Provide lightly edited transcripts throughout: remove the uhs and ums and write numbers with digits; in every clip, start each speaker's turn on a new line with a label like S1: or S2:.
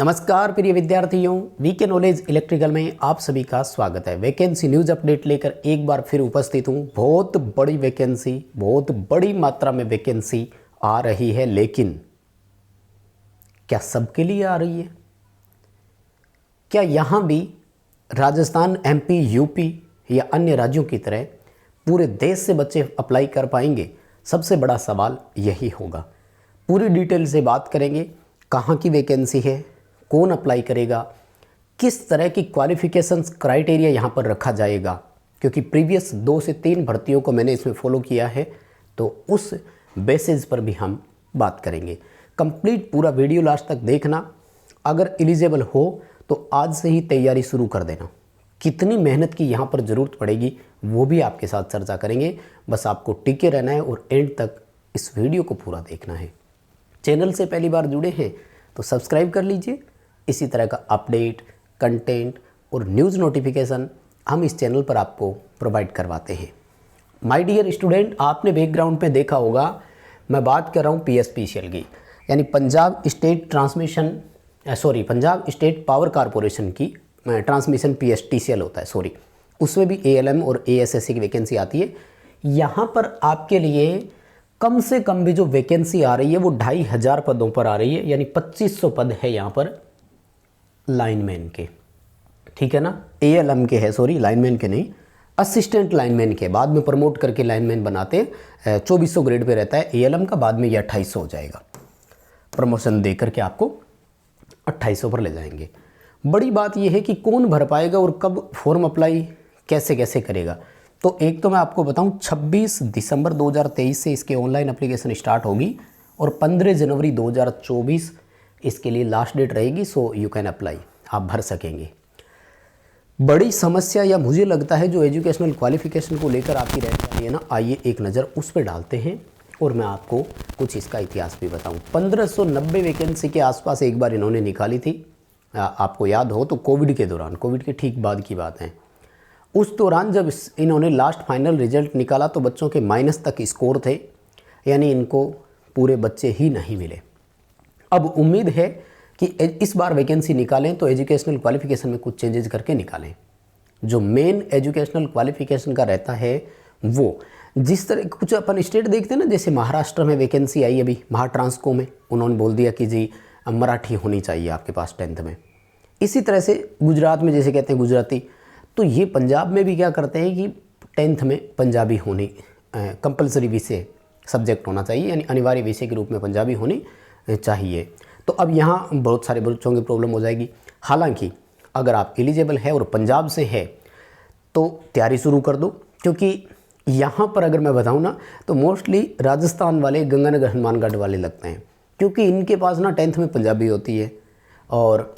S1: नमस्कार प्रिय विद्यार्थियों, वीके नॉलेज इलेक्ट्रिकल में आप सभी का स्वागत है। वैकेंसी न्यूज़ अपडेट लेकर एक बार फिर उपस्थित हूँ। बहुत बड़ी वैकेंसी, बहुत बड़ी मात्रा में वैकेंसी आ रही है, लेकिन क्या सबके लिए आ रही है? क्या यहाँ भी राजस्थान, एमपी, यूपी या अन्य राज्यों की तरह पूरे देश से बच्चे अप्लाई कर पाएंगे? सबसे बड़ा सवाल यही होगा। पूरी डिटेल से बात करेंगे। कहाँ की वैकेंसी है, कौन अप्लाई करेगा, किस तरह की क्वालिफिकेशंस क्राइटेरिया यहाँ पर रखा जाएगा, क्योंकि प्रीवियस 2 से 3 भर्तियों को मैंने इसमें फॉलो किया है, तो उस बेसिस पर भी हम बात करेंगे। कंप्लीट पूरा वीडियो लास्ट तक देखना। अगर एलिजिबल हो तो आज से ही तैयारी शुरू कर देना। कितनी मेहनत की यहाँ पर ज़रूरत पड़ेगी वो भी आपके साथ चर्चा करेंगे। बस आपको टिके रहना है और एंड तक इस वीडियो को पूरा देखना है। चैनल से पहली बार जुड़े हैं तो सब्सक्राइब कर लीजिए। इसी तरह का अपडेट, कंटेंट और न्यूज़ नोटिफिकेशन हम इस चैनल पर आपको प्रोवाइड करवाते हैं। माय डियर स्टूडेंट, आपने बैकग्राउंड में देखा होगा, मैं बात कर रहा हूँ पीएसपीसीएल की, यानी पंजाब स्टेट पावर कॉरपोरेशन की ट्रांसमिशन पीएसटीसीएल होता है, उसमें भी एएलएम और एएसएससी की वैकेंसी आती है। यहाँ पर आपके लिए कम से कम भी जो वैकेंसी आ रही है वो 2500 पदों पर आ रही है, यानी 2500 पद है यहाँ पर लाइनमैन के, ठीक है ना। एएलएम के है, लाइनमैन के नहीं, असिस्टेंट लाइनमैन के। बाद में प्रमोट करके लाइनमैन बनाते हैं। 2400 ग्रेड पे रहता है एएलएम का, बाद में ये 2800 हो जाएगा। प्रमोशन दे करके आपको 2800 पर ले जाएंगे। बड़ी बात यह है कि कौन भर पाएगा और कब फॉर्म अप्लाई कैसे कैसे करेगा। तो एक तो मैं आपको बताऊं, 26 दिसंबर 2023 से इसके ऑनलाइन एप्लीकेशन स्टार्ट होगी और 15 जनवरी 2024 इसके लिए लास्ट डेट रहेगी। सो यू कैन अप्लाई, आप भर सकेंगे। बड़ी समस्या या मुझे लगता है जो एजुकेशनल क्वालिफिकेशन को लेकर आपकी रह जाती है ना, आइए एक नज़र उस पर डालते हैं और मैं आपको कुछ इसका इतिहास भी बताऊं। 1590 वैकेंसी के आसपास एक बार इन्होंने निकाली थी, आपको याद हो तो कोविड के दौरान, कोविड के ठीक बाद की बात है। उस दौरान जब इन्होंने लास्ट फाइनल रिजल्ट निकाला तो बच्चों के माइनस तक स्कोर थे, यानी इनको पूरे बच्चे ही नहीं मिले। अब उम्मीद है कि इस बार वैकेंसी निकालें तो एजुकेशनल क्वालिफिकेशन में कुछ चेंजेस करके निकालें। जो मेन एजुकेशनल क्वालिफिकेशन का रहता है वो, जिस तरह कुछ अपन स्टेट देखते हैं ना, जैसे महाराष्ट्र में वैकेंसी आई अभी महाट्रांसको में, उन्होंने बोल दिया कि जी मराठी होनी चाहिए आपके पास 10th में। इसी तरह से गुजरात में जैसे कहते हैं गुजराती, तो ये पंजाब में भी क्या करते हैं कि 10th में पंजाबी होनी कंपलसरी विषय सब्जेक्ट होना चाहिए, यानी अनिवार्य विषय के रूप में पंजाबी होनी चाहिए। तो अब यहाँ बहुत सारे बच्चों की प्रॉब्लम हो जाएगी। हालांकि अगर आप एलिजिबल है और पंजाब से है तो तैयारी शुरू कर दो, क्योंकि यहाँ पर अगर मैं बताऊँ ना तो मोस्टली राजस्थान वाले, गंगानगर हनुमानगढ़ वाले लगते हैं, क्योंकि इनके पास ना 10th में पंजाबी होती है और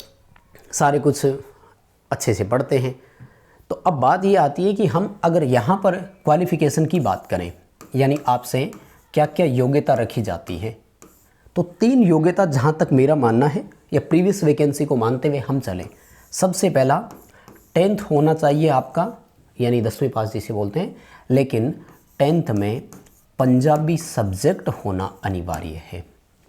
S1: सारे कुछ अच्छे से पढ़ते हैं। तो अब बात ये आती है कि हम अगर यहाँ पर क्वालिफ़िकेशन की बात करें, यानी आपसे क्या क्या योग्यता रखी जाती है, तो 3 योग्यता जहाँ तक मेरा मानना है या प्रीवियस वैकेंसी को मानते हुए हम चलें। सबसे पहला 10th होना चाहिए आपका, यानी 10वीं पास जिसे बोलते हैं, लेकिन 10th में पंजाबी सब्जेक्ट होना अनिवार्य है।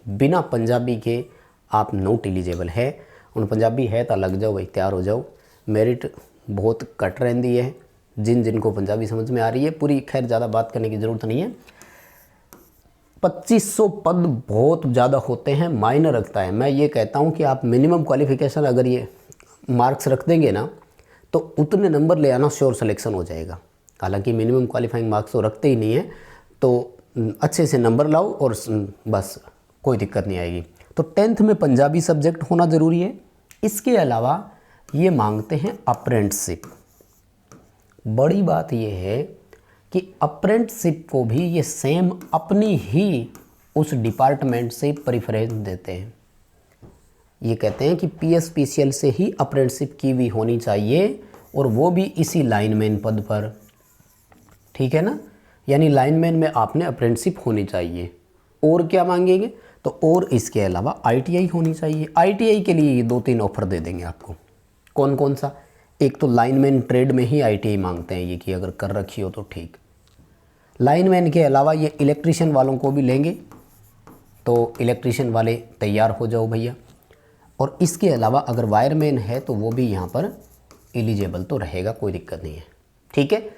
S1: बिना पंजाबी के आप नॉट एलिजिबल है। उन पंजाबी है तो लग जाओ भाई, तैयार हो जाओ। मेरिट बहुत कट रहती है जिनको पंजाबी समझ में आ रही है पूरी। खैर ज़्यादा बात करने की ज़रूरत नहीं है। 2500 पद बहुत ज़्यादा होते हैं, मायने रखता है। मैं ये कहता हूँ कि आप मिनिमम क्वालिफिकेशन अगर ये मार्क्स रख देंगे ना तो उतने नंबर ले आना, श्योर सिलेक्शन हो जाएगा। हालांकि मिनिमम क्वालिफाइंग मार्क्स तो रखते ही नहीं है, तो अच्छे से नंबर लाओ और बस कोई दिक्कत नहीं आएगी। तो 10th में पंजाबी सब्जेक्ट होना ज़रूरी है। इसके अलावा ये मांगते हैं अप्रेंटिसशिप। बड़ी बात ये है कि अप्रेंटिसशिप को भी ये सेम अपनी ही उस डिपार्टमेंट से प्रेफरेंस देते हैं। ये कहते हैं कि पीएसपीसीएल से ही अप्रेंटिसशिप की हुई होनी चाहिए, और वो भी इसी लाइनमैन पद पर, ठीक है ना। यानी लाइनमैन में आपने अप्रेंटिसशिप होनी चाहिए। और क्या मांगेंगे तो और इसके अलावा आईटीआई होनी चाहिए। आईटीआई के लिए ये 2-3 ऑफर दे देंगे आपको। कौन कौन सा? एक तो लाइनमैन ट्रेड में ही आईटीआई मांगते हैं ये, कि अगर कर रखी हो तो ठीक। लाइनमैन के अलावा ये इलेक्ट्रीशियन वालों को भी लेंगे, तो इलेक्ट्रीशियन वाले तैयार हो जाओ भैया। और इसके अलावा अगर वायरमैन है तो वो भी यहाँ पर एलिजिबल तो रहेगा, कोई दिक्कत नहीं है। ठीक है,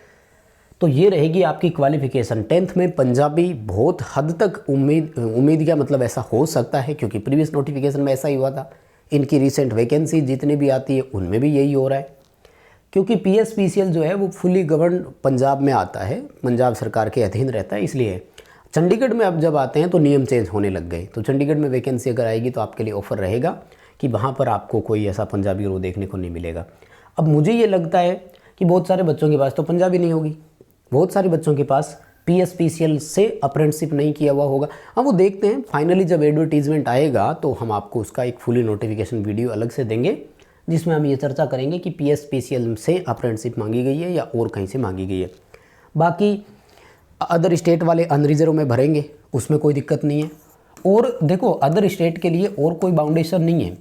S1: तो ये रहेगी आपकी क्वालिफिकेशन। 10th में पंजाबी बहुत हद तक उम्मीद क्या मतलब ऐसा हो सकता है, क्योंकि प्रीवियस नोटिफिकेशन में ऐसा ही हुआ था। इनकी रिसेंट वैकेंसी जितनी भी आती है उनमें भी यही हो रहा है, क्योंकि PSPCL जो है वो फुली गवर्न पंजाब में आता है, पंजाब सरकार के अधीन रहता है। इसलिए चंडीगढ़ में अब जब आते हैं तो नियम चेंज होने लग गए। तो चंडीगढ़ में वैकेंसी अगर आएगी तो आपके लिए ऑफर रहेगा कि वहाँ पर आपको कोई ऐसा पंजाबी रो देखने को नहीं मिलेगा। अब मुझे ये लगता है कि बहुत सारे बच्चों के पास तो पंजाबी नहीं होगी, बहुत सारे बच्चों के पास PSPCL से अप्रेंटिसशिप नहीं किया हुआ होगा। हम वो देखते हैं, फाइनली जब एडवर्टीजमेंट आएगा तो हम आपको उसका एक फुली नोटिफिकेशन वीडियो अलग से देंगे, जिसमें हम ये चर्चा करेंगे कि PSPCL से अप्रेंटिसशिप मांगी गई है या और कहीं से मांगी गई है। बाकी अदर स्टेट वाले अनरिजर्व में भरेंगे, उसमें कोई दिक्कत नहीं है। और देखो, अदर स्टेट के लिए और कोई बाउंडेशन नहीं है।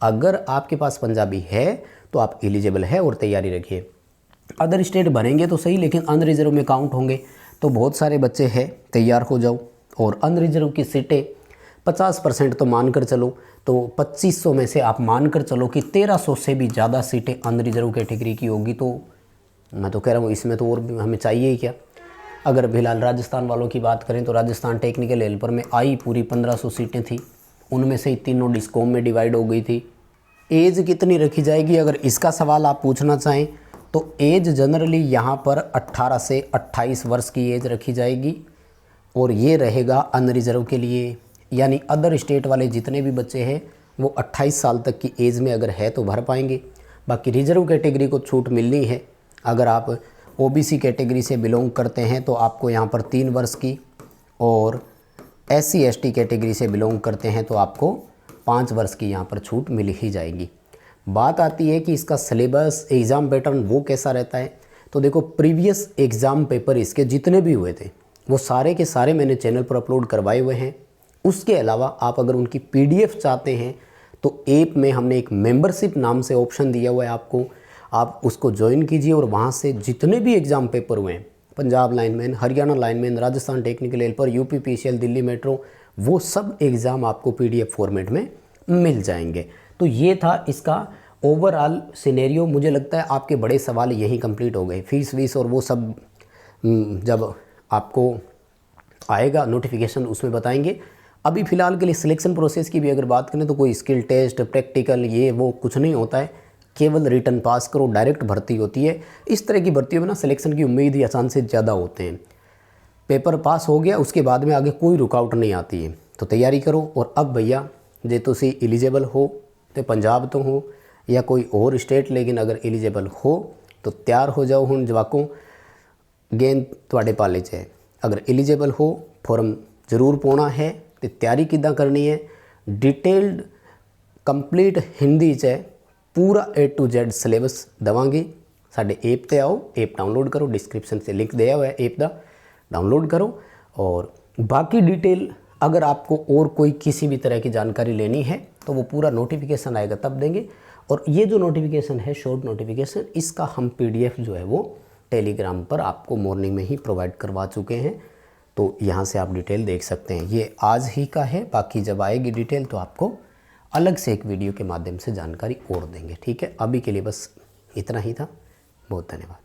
S1: अगर आपके पास पंजाबी है तो आप एलिजिबल है और तैयारी रखिए। अदर स्टेट भरेंगे तो सही, लेकिन अनरिजर्व में काउंट होंगे। तो बहुत सारे बच्चे हैं, तैयार हो जाओ। और अनरिजर्व की सीटें 50% तो मान कर चलो, तो 2500 में से आप मान कर चलो कि 1300 से भी ज़्यादा सीटें अनरिजर्व कैटेगरी की होगी। तो मैं तो कह रहा हूँ इसमें तो और भी हमें चाहिए ही क्या। अगर फिलहाल राजस्थान वालों की बात करें तो राजस्थान टेक्निकल हेल्पर में आई पूरी 1500 सीटें थी, उनमें से तीनों डिस्कॉम में डिवाइड हो गई थी। एज कितनी रखी जाएगी, अगर इसका सवाल आप पूछना चाहें तो एज जनरली यहाँ पर 18 से 28 वर्ष की एज रखी जाएगी। और ये रहेगा अनरिजर्व के लिए, यानी अदर स्टेट वाले जितने भी बच्चे हैं वो 28 साल तक की एज में अगर है तो भर पाएंगे। बाकी रिजर्व कैटेगरी को छूट मिलनी है। अगर आप OBC कैटेगरी से बिलोंग करते हैं तो आपको यहाँ पर 3 वर्ष की, और SC ST कैटेगरी से बिलोंग करते हैं तो आपको 5 वर्ष की यहाँ पर छूट मिल ही जाएगी। बात आती है कि इसका सिलेबस, एग्ज़ाम पैटर्न वो कैसा रहता है। तो देखो, प्रीवियस एग्ज़ाम पेपर इसके जितने भी हुए थे वो सारे के सारे मैंने चैनल पर अपलोड करवाए हुए हैं। उसके अलावा आप अगर उनकी PDF चाहते हैं तो ऐप में हमने एक मेंबरशिप नाम से ऑप्शन दिया हुआ है आपको, आप उसको ज्वाइन कीजिए और वहाँ से जितने भी एग्ज़ाम पेपर हुए हैं, Punjab lineman, Haryana lineman, Rajasthan technical helper, UPPCL, Delhi metro, वो सब एग्ज़ाम आपको PDF फॉर्मेट में मिल जाएंगे। तो ये था इसका ओवरऑल सिनेरियो। मुझे लगता है आपके बड़े सवाल यही कंप्लीट हो गए। फीस वीस और वो सब जब आपको आएगा नोटिफिकेशन उसमें बताएंगे। अभी फ़िलहाल के लिए सिलेक्शन प्रोसेस की भी अगर बात करें तो कोई स्किल टेस्ट, प्रैक्टिकल, ये वो कुछ नहीं होता है। केवल रिटर्न पास करो, डायरेक्ट भर्ती होती है। इस तरह की भर्तियों में ना सिलेक्शन की उम्मीद ही आसान से ज़्यादा होते हैं। पेपर पास हो गया, उसके बाद में आगे कोई रुकावट नहीं आती है। तो तैयारी करो। और अब भैया जे तुसी एलिजिबल हो तो पंजाब तो हो या कोई और स्टेट, लेकिन अगर एलिजिबल हो तो तैयार हो जाओ। हुण जवाकों गेंद तुहाडे पाले 'च है। अगर एलिजिबल हो फॉर्म जरूर पाना है। तो तैयारी किद्दां करनी है, डिटेल्ड कंप्लीट हिंदी 'च है, पूरा A to Z सिलेबस देवांगे। साडे ऐप ते आओ, ऐप डाउनलोड करो, डिस्क्रिप्शन से लिंक दिया हुआ है ऐप का, डाउनलोड करो। और बाकी डिटेल अगर आपको और कोई किसी भी तरह की जानकारी लेनी है तो वो पूरा नोटिफिकेशन आएगा तब देंगे। और ये जो नोटिफिकेशन है, शॉर्ट नोटिफिकेशन, इसका हम PDF जो है वो टेलीग्राम पर आपको मॉर्निंग में ही प्रोवाइड करवा चुके हैं। तो यहाँ से आप डिटेल देख सकते हैं। ये आज ही का है, बाकी जब आएगी डिटेल तो आपको अलग से एक वीडियो के माध्यम से जानकारी और देंगे। ठीक है, अभी के लिए बस इतना ही था। बहुत धन्यवाद।